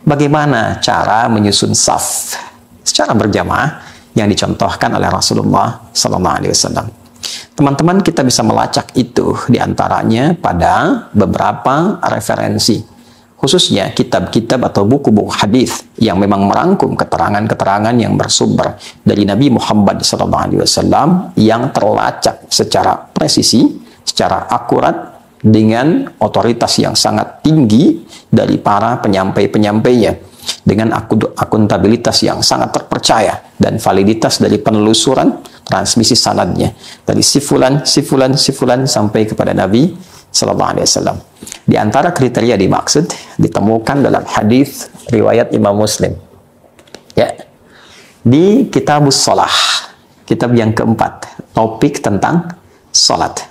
bagaimana cara menyusun saf secara berjamaah yang dicontohkan oleh Rasulullah SAW. Teman-teman, kita bisa melacak itu diantaranya pada beberapa referensi, khususnya kitab-kitab atau buku-buku hadis yang memang merangkum keterangan-keterangan yang bersumber dari Nabi Muhammad SAW yang terlacak secara presisi, secara akurat, dengan otoritas yang sangat tinggi dari para penyampai-penyampainya, dengan akuntabilitas yang sangat terpercaya dan validitas dari penelusuran transmisi sanadnya dari sifulan sampai kepada Nabi Sallallahu Alaihi Wasallam. Di antara kriteria dimaksud ditemukan dalam hadis riwayat Imam Muslim, ya, di Kitabus Shalah, kitab yang keempat, topik tentang salat.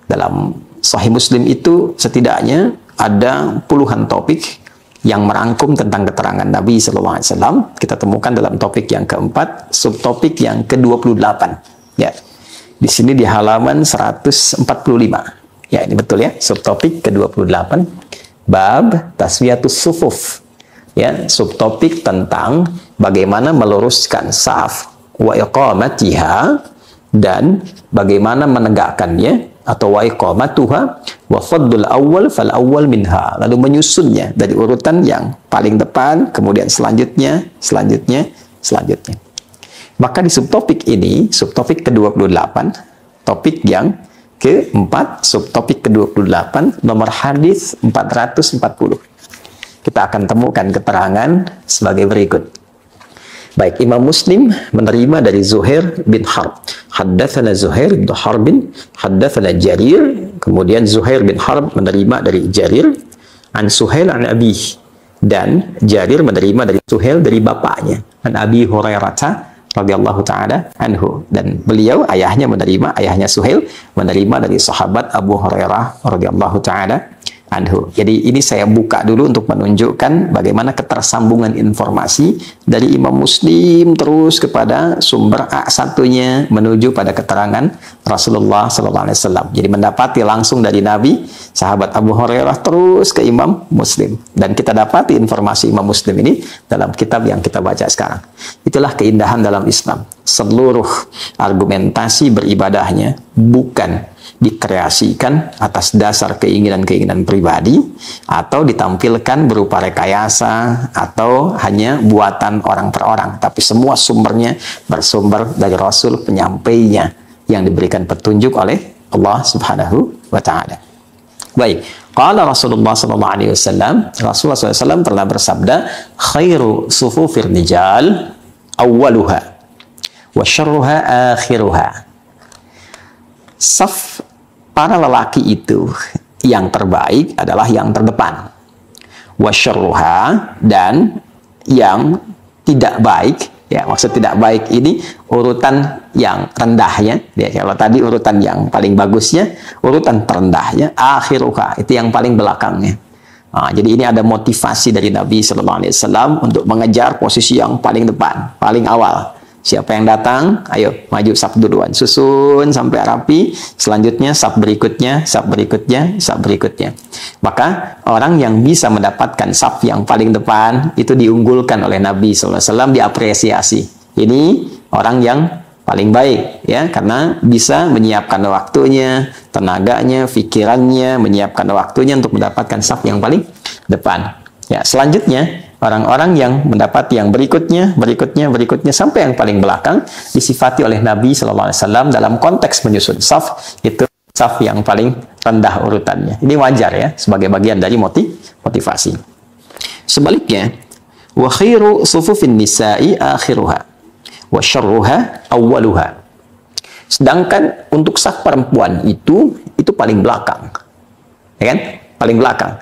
Dalam Sahih Muslim itu setidaknya ada puluhan topik yang merangkum tentang keterangan Nabi Sallallahu Alaihi Wasallam. Kita temukan dalam topik yang keempat, subtopik yang ke-28. Ya, di sini di halaman 145. Ya, ini betul ya, subtopik ke-28, bab taswiyatus sufuf. Ya, subtopik tentang bagaimana meluruskan saf wa iqamatiha dan bagaimana menegakkannya, atau wa iqamatuha wa faddul awal fal awal minha, lalu menyusunnya dari urutan yang paling depan, kemudian selanjutnya. Maka di subtopik ini, subtopik ke-28, topik yang keempat, subtopik ke-28, nomor hadis 440. Kita akan temukan keterangan sebagai berikut. Baik, Imam Muslim menerima dari Zuhair bin Harb. Haddatsana Zuhair bin Harb, haddatsana Jarir. Kemudian Zuhair bin Harb menerima dari Jarir, an Suhail an Abi. Dan Jarir menerima dari Suhail dari bapaknya, an Abi Hurairah radhiyallahu taala anhu. Dan beliau, ayahnya Suhail menerima dari sahabat Abu Hurairah radhiyallahu taala anhu. Jadi ini saya buka dulu untuk menunjukkan bagaimana ketersambungan informasi dari Imam Muslim terus kepada sumber A1-nya menuju pada keterangan Rasulullah SAW. Jadi mendapati langsung dari Nabi, sahabat Abu Hurairah, terus ke Imam Muslim. Dan kita dapati informasi Imam Muslim ini dalam kitab yang kita baca sekarang. Itulah keindahan dalam Islam. Seluruh argumentasi beribadahnya bukan dikreasikan atas dasar keinginan-keinginan pribadi atau ditampilkan berupa rekayasa atau hanya buatan orang per orang, tapi semua sumbernya bersumber dari Rasul, penyampainya yang diberikan petunjuk oleh Allah Subhanahu wa taala. Baik, qala Rasulullah sallallahu alaihi wasallam, Rasulullah SAW pernah bersabda, khairu sufufir rijal awwaluha wa syarruha akhiruha. Saf para lelaki itu yang terbaik adalah yang terdepan. Wasyarruha, dan yang tidak baik, ya, maksud tidak baik ini urutan yang rendahnya, ya, kalau tadi urutan yang paling bagusnya, urutan terendahnya, akhiruha, itu yang paling belakangnya. Nah, jadi ini ada motivasi dari Nabi Sallallahu Alaihi Wasallam untuk mengejar posisi yang paling depan, paling awal. Siapa yang datang, ayo maju saf duluan, susun sampai rapi, selanjutnya saf berikutnya, saf berikutnya, saf berikutnya. Maka orang yang bisa mendapatkan saf yang paling depan itu diunggulkan oleh Nabi SAW, diapresiasi. Ini orang yang paling baik, ya, karena bisa menyiapkan waktunya, tenaganya, pikirannya, menyiapkan waktunya untuk mendapatkan saf yang paling depan. Ya, selanjutnya orang-orang yang mendapat yang berikutnya sampai yang paling belakang disifati oleh Nabi SAW dalam konteks menyusun saf, itu saf yang paling rendah urutannya. Ini wajar ya, sebagai bagian dari motivasi. Sebaliknya, wa khairu sufufin nisa'i akhiruha wa syarruha awwaluha. Sedangkan untuk saf perempuan itu paling belakang. Ya kan? Paling belakang.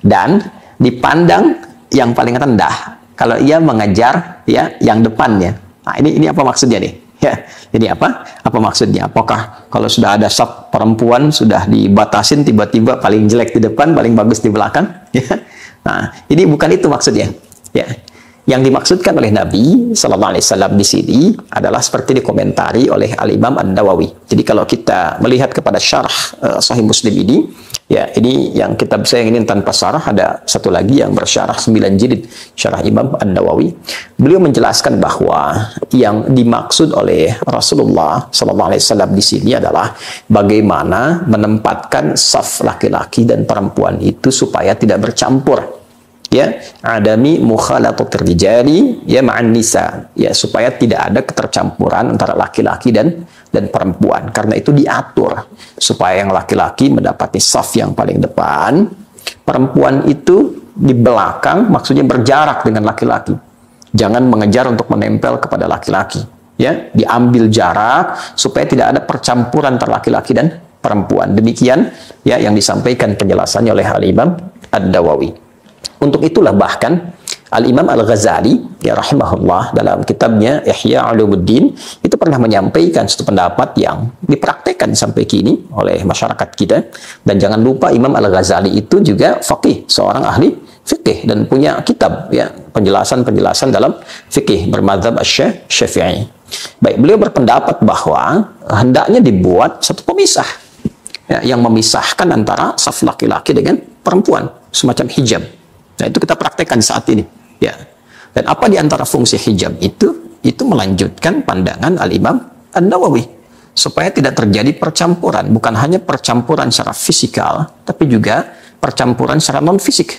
Dan dipandang yang paling rendah kalau ia mengejar, ya, yang depannya. Nah, ini apa maksudnya nih? Ya, ini apa maksudnya? Apakah kalau sudah ada saf perempuan sudah dibatasin, tiba-tiba paling jelek di depan, paling bagus di belakang? Ya. Nah, ini bukan itu maksudnya. Ya. Yang dimaksudkan oleh Nabi Sallallahu Alaihi Wasallam di sini adalah seperti dikomentari oleh Al-Imam An-Nawawi. Jadi kalau kita melihat kepada syarah Sahih Muslim ini, ya ini yang kitab saya ini tanpa syarah, ada satu lagi yang bersyarah 9 jilid, syarah Imam An-Nawawi. Beliau menjelaskan bahwa yang dimaksud oleh Rasulullah Sallallahu Alaihi Wasallam di sini adalah bagaimana menempatkan saf laki-laki dan perempuan itu supaya tidak bercampur. Ya, adami mukhalatatir rijali ya ma'an nisa, ya supaya tidak ada ketercampuran antara laki-laki dan perempuan. Karena itu diatur supaya yang laki-laki mendapati saf yang paling depan, perempuan itu di belakang, maksudnya berjarak dengan laki-laki. Jangan mengejar untuk menempel kepada laki-laki. Ya, diambil jarak supaya tidak ada percampuran antara laki-laki dan perempuan. Demikian ya yang disampaikan penjelasannya oleh Al-Imam An-Nawawi. Untuk itulah bahkan Al-Imam Al-Ghazali ya rahimahullah dalam kitabnya Ihya Ulumuddin itu pernah menyampaikan satu pendapat yang dipraktekkan sampai kini oleh masyarakat kita. Dan jangan lupa Imam Al-Ghazali itu juga faqih, seorang ahli fikih dan punya kitab ya penjelasan-penjelasan dalam fikih bermadzhab Syafi'i. Baik, beliau berpendapat bahwa hendaknya dibuat satu pemisah ya, yang memisahkan antara saf laki-laki dengan perempuan, semacam hijab. Nah, itu kita praktekkan saat ini, ya. Dan apa di antara fungsi hijab itu melanjutkan pandangan Al-Imam An-Nawawi supaya tidak terjadi percampuran, bukan hanya percampuran secara fisikal, tapi juga percampuran secara non-fisik.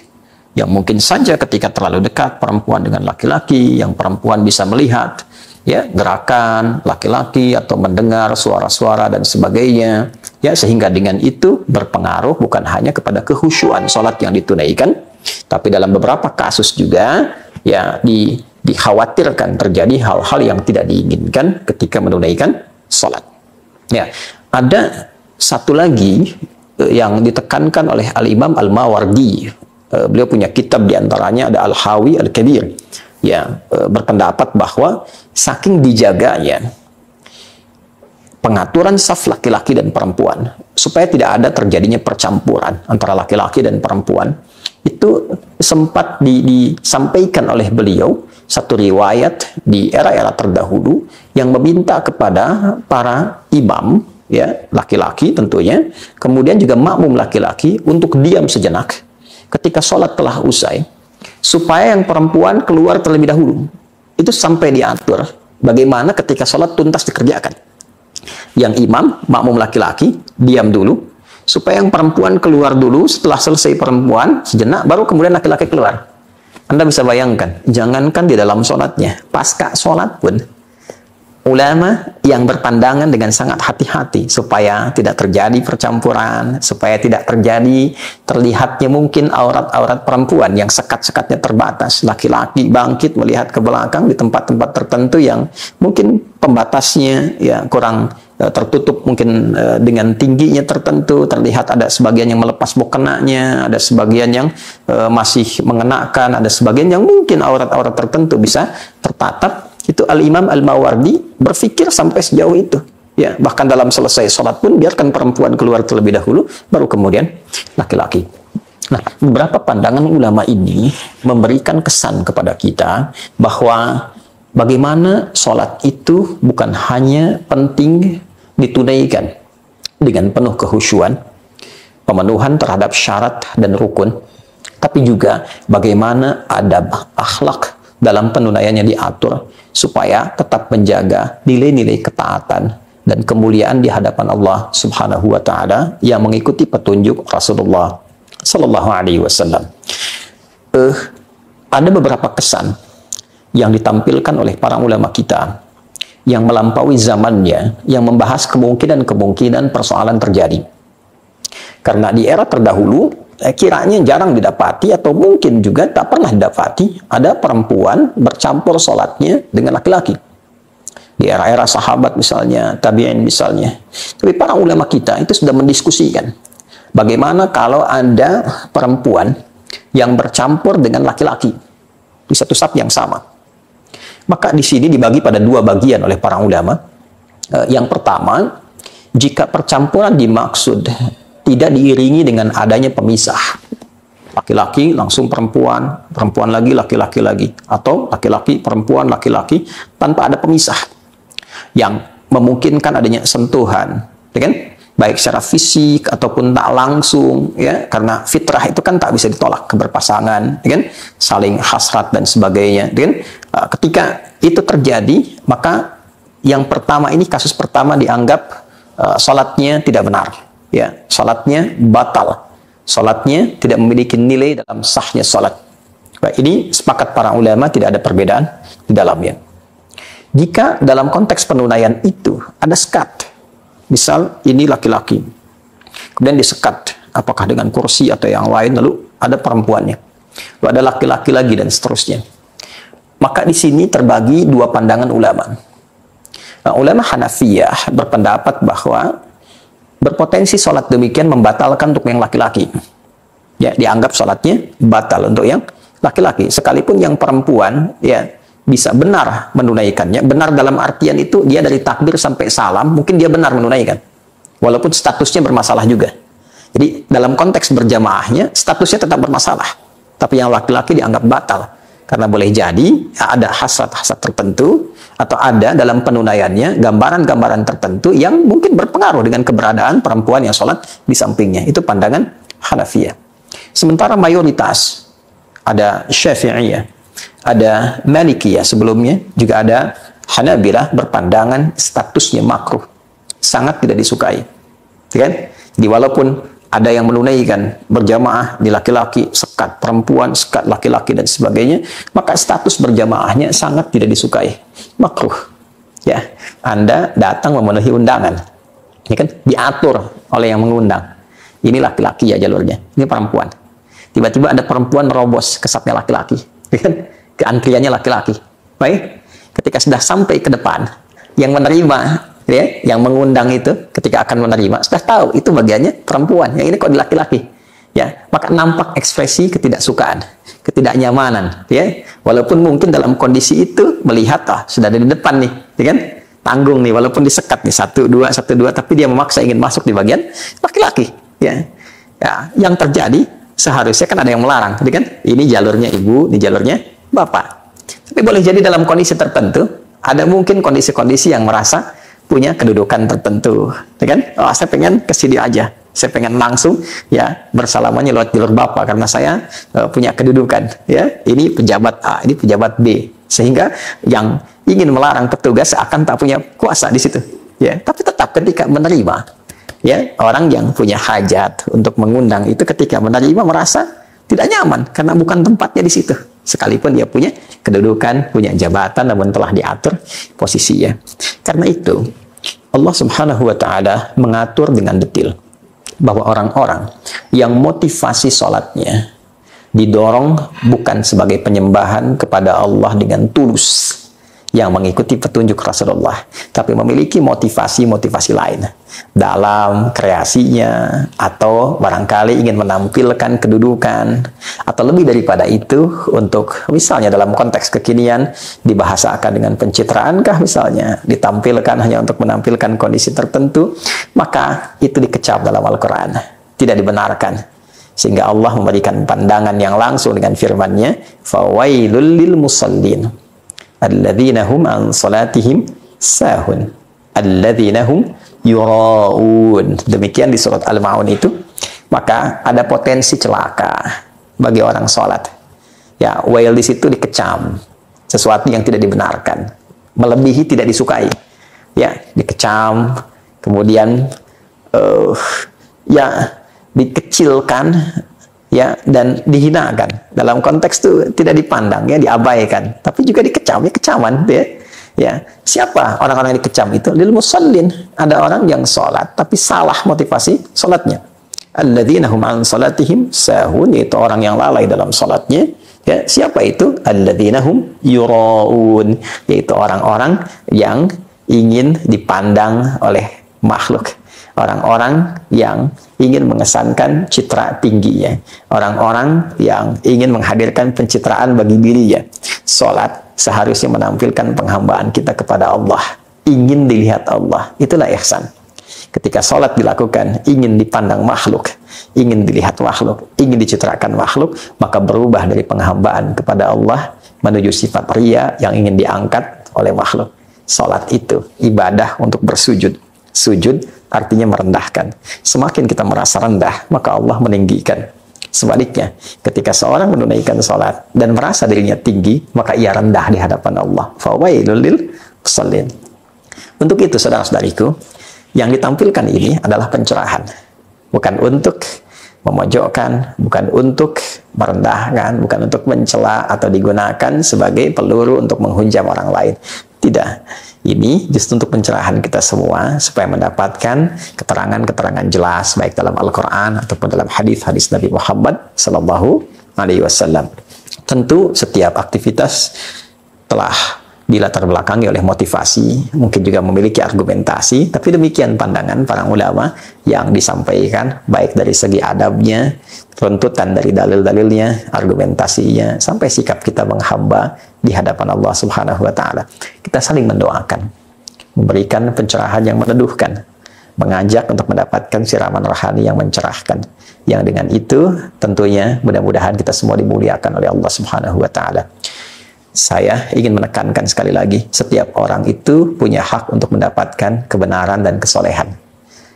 Yang mungkin saja ketika terlalu dekat perempuan dengan laki-laki, yang perempuan bisa melihat ya gerakan laki-laki atau mendengar suara-suara dan sebagainya, ya sehingga dengan itu berpengaruh bukan hanya kepada kekhusyuan salat yang ditunaikan, tapi dalam beberapa kasus juga ya dikhawatirkan terjadi hal-hal yang tidak diinginkan ketika menunaikan salat. Ya, ada satu lagi yang ditekankan oleh Al-Imam Al-Mawardi. Beliau punya kitab diantaranya ada Al-Hawi Al-Kabir. Ya, berpendapat bahwa saking dijaganya pengaturan saf laki-laki dan perempuan supaya tidak ada terjadinya percampuran antara laki-laki dan perempuan, itu sempat disampaikan oleh beliau satu riwayat di era-era terdahulu yang meminta kepada para imam ya laki-laki tentunya, kemudian juga makmum laki-laki untuk diam sejenak ketika sholat telah usai supaya yang perempuan keluar terlebih dahulu. Itu sampai diatur bagaimana ketika sholat tuntas dikerjakan, yang imam makmum laki-laki diam dulu supaya yang perempuan keluar dulu, setelah selesai perempuan sejenak baru kemudian laki-laki keluar. Anda bisa bayangkan, jangankan di dalam sholatnya, pasca sholat pun ulama yang berpandangan dengan sangat hati-hati supaya tidak terjadi percampuran, supaya tidak terjadi terlihatnya mungkin aurat-aurat perempuan yang sekat-sekatnya terbatas. Laki-laki bangkit melihat ke belakang di tempat-tempat tertentu yang mungkin pembatasnya ya kurang tertutup, mungkin dengan tingginya tertentu, terlihat ada sebagian yang melepas mukenanya, ada sebagian yang masih mengenakan, ada sebagian yang mungkin aurat-aurat tertentu bisa tertatap. Itu Al-Imam Al-Mawardi berpikir sampai sejauh itu. Ya, bahkan dalam selesai sholat pun biarkan perempuan keluar terlebih dahulu, baru kemudian laki-laki. Nah, beberapa pandangan ulama ini memberikan kesan kepada kita bahwa bagaimana sholat itu bukan hanya penting ditunaikan dengan penuh kehusyuan, pemenuhan terhadap syarat dan rukun, tapi juga bagaimana adab akhlak dalam penunaiannya diatur supaya tetap menjaga nilai-nilai ketaatan dan kemuliaan di hadapan Allah Subhanahu wa taala yang mengikuti petunjuk Rasulullah sallallahu alaihi wasallam. Ada beberapa kesan yang ditampilkan oleh para ulama kita yang melampaui zamannya, yang membahas kemungkinan-kemungkinan persoalan terjadi. Karena di era terdahulu kiranya jarang didapati atau mungkin juga tak pernah didapati ada perempuan bercampur sholatnya dengan laki-laki. Di era-era sahabat misalnya, tabi'in misalnya. Tapi para ulama kita itu sudah mendiskusikan bagaimana kalau ada perempuan yang bercampur dengan laki-laki di satu saf yang sama. Maka di sini dibagi pada dua bagian oleh para ulama. Yang pertama, jika percampuran dimaksud tidak diiringi dengan adanya pemisah, laki-laki langsung perempuan, perempuan lagi laki-laki lagi, atau laki-laki perempuan laki-laki tanpa ada pemisah yang memungkinkan adanya sentuhan, ya kan? Baik secara fisik ataupun tak langsung, ya, karena fitrah itu kan tak bisa ditolak, keberpasangan, ya kan? Saling hasrat dan sebagainya, ya kan? Ketika itu terjadi, maka yang pertama ini, kasus pertama dianggap salatnya tidak benar, ya, salatnya batal. Salatnya tidak memiliki nilai dalam sahnya salat. Ini sepakat para ulama, tidak ada perbedaan di dalamnya. Jika dalam konteks penunaian itu ada sekat, misal ini laki-laki, kemudian disekat, apakah dengan kursi atau yang lain, lalu ada perempuannya, lalu ada laki-laki lagi dan seterusnya. Maka di sini terbagi dua pandangan ulama. Ulama Hanafiyah berpendapat bahwa berpotensi sholat demikian membatalkan untuk yang laki-laki. Ya, dianggap sholatnya batal untuk yang laki-laki. Sekalipun yang perempuan, ya, bisa benar menunaikannya. Benar dalam artian itu dia dari takbir sampai salam, mungkin dia benar menunaikan. Walaupun statusnya bermasalah juga. Jadi dalam konteks berjamaahnya, statusnya tetap bermasalah. Tapi yang laki-laki dianggap batal. Karena boleh jadi ada hasrat-hasrat tertentu, atau ada dalam penunaiannya gambaran-gambaran tertentu yang mungkin berpengaruh dengan keberadaan perempuan yang sholat di sampingnya. Itu pandangan Hanafiyah. Sementara mayoritas, ada Syafi'iyah, ada Malikiyah sebelumnya, juga ada Hanabilah berpandangan statusnya makruh, sangat tidak disukai. Kan? Jadi walaupun ada yang menunaikan berjamaah di laki-laki, sekat perempuan, sekat laki-laki dan sebagainya, maka status berjamaahnya sangat tidak disukai, makruh. Ya, Anda datang memenuhi undangan, ya kan, diatur oleh yang mengundang. Ini laki-laki ya jalurnya, ini perempuan. Tiba-tiba ada perempuan nerobos ke safnya laki-laki, ya kan, ke antriannya laki-laki. Baik, ketika sudah sampai ke depan, yang menerima, ya, yang mengundang itu ketika akan menerima sudah tahu itu bagiannya perempuan, yang ini kok di laki-laki, ya, maka nampak ekspresi ketidaksukaan, ketidaknyamanan, ya, walaupun mungkin dalam kondisi itu melihat sudah ada di depan nih, ya kan, tanggung nih, walaupun disekat nih 1-2, tapi dia memaksa ingin masuk di bagian laki-laki, ya, yang terjadi seharusnya kan ada yang melarang, ya kan, ini jalurnya ibu, ini jalurnya bapak. Tapi boleh jadi dalam kondisi tertentu ada mungkin kondisi-kondisi yang merasa punya kedudukan tertentu, ya kan? Oh, saya pengen ke sini aja, saya pengen langsung, ya, bersalamannya lewat jalur bapak karena saya punya kedudukan, ya. Ini pejabat A, ini pejabat B, sehingga yang ingin melarang petugas akan tak punya kuasa di situ, ya. Tapi tetap ketika menerima, ya, orang yang punya hajat untuk mengundang itu ketika menerima merasa tidak nyaman karena bukan tempatnya di situ. Sekalipun dia punya kedudukan, punya jabatan, namun telah diatur posisinya. Karena itu, Allah Subhanahu wa Ta'ala mengatur dengan detail bahwa orang-orang yang motivasi sholatnya didorong bukan sebagai penyembahan kepada Allah dengan tulus, yang mengikuti petunjuk Rasulullah, tapi memiliki motivasi-motivasi lain dalam kreasinya, atau barangkali ingin menampilkan kedudukan, atau lebih daripada itu untuk misalnya dalam konteks kekinian dibahasakan dengan pencitraankah, misalnya ditampilkan hanya untuk menampilkan kondisi tertentu, maka itu dikecap dalam Al-Quran, tidak dibenarkan. Sehingga Allah memberikan pandangan yang langsung dengan firman-Nya, fawailul lil musallin alladzina hum an salatihim sahun alladzina hum yura'un. Demikian di surat Al-Ma'un itu. Maka ada potensi celaka bagi orang sholat. Ya, wail di situ dikecam, sesuatu yang tidak dibenarkan, melebihi tidak disukai. Ya, dikecam, kemudian ya, dikecilkan, ya, dan dihinakan. Dalam konteks itu tidak dipandang, ya, diabaikan, tapi juga dikecam, ya, kecaman, ya. Ya, siapa orang-orang yang dikecam itu? Lil musallin, ada orang yang sholat tapi salah motivasi sholatnya. Alladzina hum an salatihim sahun, yaitu orang yang lalai dalam sholatnya. Ya, siapa itu? Alladzina hum yura'un, yaitu orang-orang yang ingin dipandang oleh makhluk. Orang-orang yang ingin mengesankan citra tingginya, orang-orang yang ingin menghadirkan pencitraan bagi dirinya. Salat seharusnya menampilkan penghambaan kita kepada Allah, ingin dilihat Allah. Itulah ihsan. Ketika salat dilakukan ingin dipandang makhluk, ingin dilihat makhluk, ingin dicitrakan makhluk, maka berubah dari penghambaan kepada Allah menuju sifat ria yang ingin diangkat oleh makhluk. Salat itu ibadah untuk bersujud. Sujud artinya merendahkan. Semakin kita merasa rendah, maka Allah meninggikan. Sebaliknya, ketika seorang menunaikan salat dan merasa dirinya tinggi, maka ia rendah di hadapan Allah. Fawailul lil musallin. Untuk itu, saudara-saudariku, yang ditampilkan ini adalah pencerahan. Bukan untuk memojokkan, bukan untuk merendahkan, bukan untuk mencela atau digunakan sebagai peluru untuk menghujam orang lain. Tidak. Ini justru untuk pencerahan kita semua supaya mendapatkan keterangan-keterangan jelas baik dalam Al-Quran ataupun dalam hadis-hadis Nabi Muhammad Sallallahu Alaihi Wasallam. Tentu setiap aktivitas telah dilatar belakangi oleh motivasi, mungkin juga memiliki argumentasi, tapi demikian pandangan para ulama yang disampaikan baik dari segi adabnya, runtutan dari dalil-dalilnya, argumentasinya, sampai sikap kita menghamba di hadapan Allah Subhanahu wa Ta'ala. Kita saling mendoakan, memberikan pencerahan yang meneduhkan, mengajak untuk mendapatkan siraman rohani yang mencerahkan. Yang dengan itu tentunya mudah-mudahan kita semua dimuliakan oleh Allah Subhanahu wa Ta'ala. Saya ingin menekankan sekali lagi, setiap orang itu punya hak untuk mendapatkan kebenaran dan kesolehan.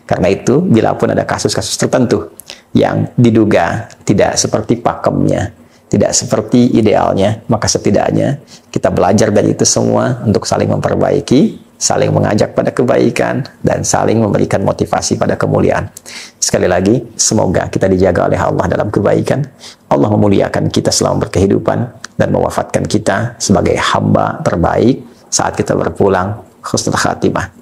Karena itu, bila pun ada kasus-kasus tertentu yang diduga tidak seperti pakemnya, tidak seperti idealnya, maka setidaknya kita belajar dari itu semua untuk saling memperbaiki, saling mengajak pada kebaikan, dan saling memberikan motivasi pada kemuliaan. Sekali lagi, semoga kita dijaga oleh Allah dalam kebaikan. Allah memuliakan kita selama berkehidupan dan mewafatkan kita sebagai hamba terbaik saat kita berpulang. Husnul khatimah.